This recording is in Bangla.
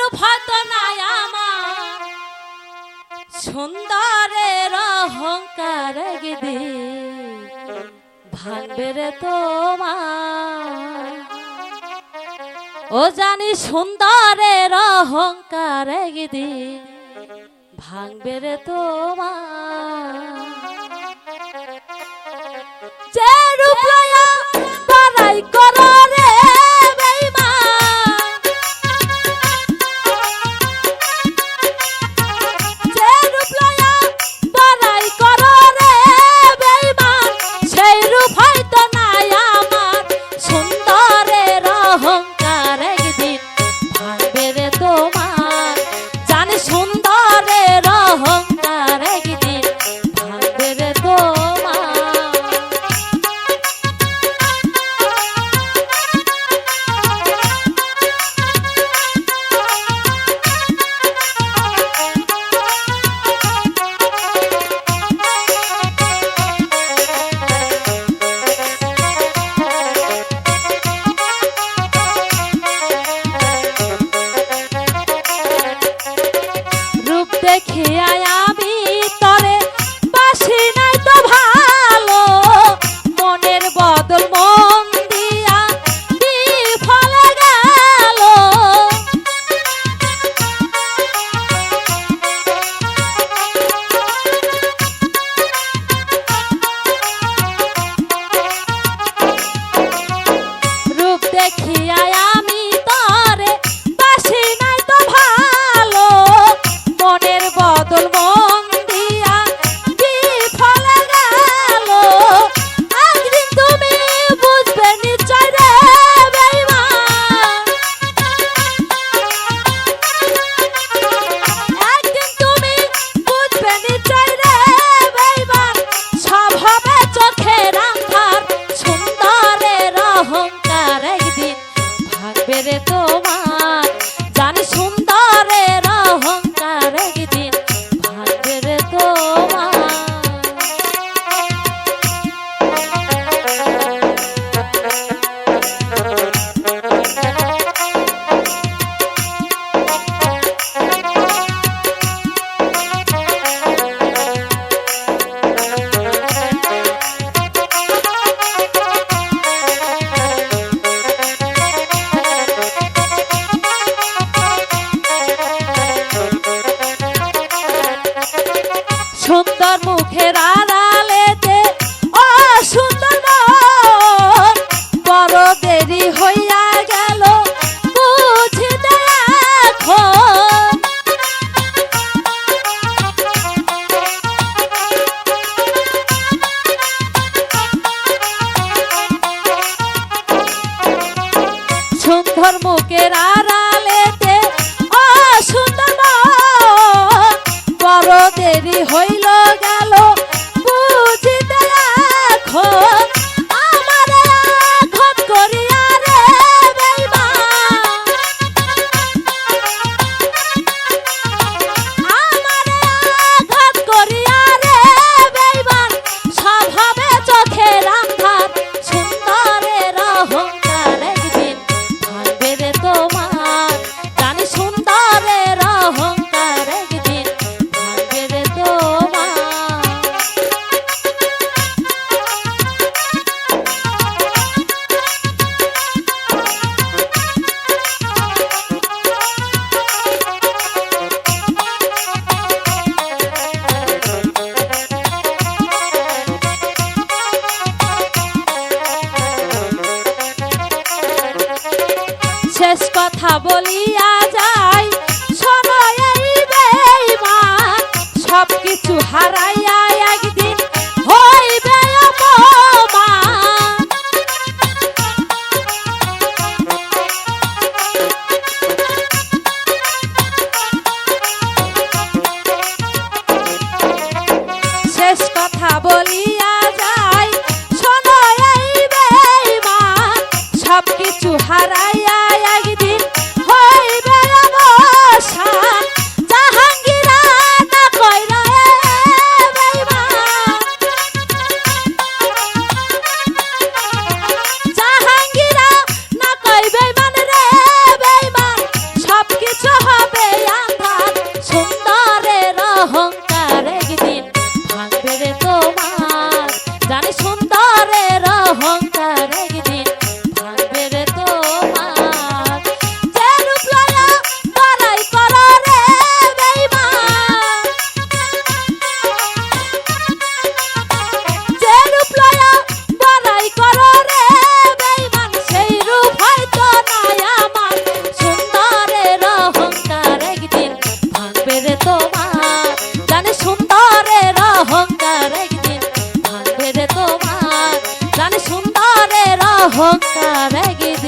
রূপ হয়তো নাই আমার সুন্দরের অহংকার গিদি ভাঙবে রে তোমার ও জানি সুন্দরের অহংকার গিদি ভাঙবে রে তোমার যে রূপ লয়া বাড়াই করো রে বেঈমান যে রূপ লয়া বাড়াই করো রে বেঈমান সেই রূপ হয়তো নাই আমার সুন্দরের অহংকার একদিন ভাঙবে রে তোমার জানি সুন্দরের অহংকার একদিন ভাঙবে রে তোমার দেখিয়া আমি তরে বাসি নাই তো ভালো মনের বদল মন দিয়া বিফলে গেল রূপ দেখিয়া আমি তরে বাসি নাই তো ভালো মনের বদল মন দিয়া বিফলে গেল একদিন তুমি বুঝবে নিশ্চয় রে বেঈমান একদিন তুমি বুঝবে নিশ্চয় রে বেঈমান সব হবে চোখের আন্ধার সুন্দরের অহংকার একদিন ভাঙবে রে তোমার জানি সুন্দরের অহংকার একদিন ভাঙবে রে তোমার সুন্দর মুখের আড়ালেতে অসুন্দর মন বড় দেরি হইয়া গেল বুঝিতে এখন সুন্দর মুখের আড়ালেতে অসুন্দর মন বড় দেরি হইল গেল বুঝিতে এখন আমারে আঘাত করিয়া রে বেঈমান আমারে আঘাত করিয়া রে বেঈমান সব হবে চোখের আন্ধার সুন্দরের অহংকার একদিন ভাঙবে রে তোমার জানি সুন্দরের অহংকার একদিন ভাঙবে রে তোমার শেষ কথা বলিয়া যাই শোনো এই বেঈমান সবকিছু হারাইয়া একদিন হইবে অপমান শেষ কথা বলিয়া যাই শোনো এই বেঈমান সবকিছু হারাইয়া একদিন হইবে অবসান জাহাঙ্গীরা না কইরা অহংকার একদিন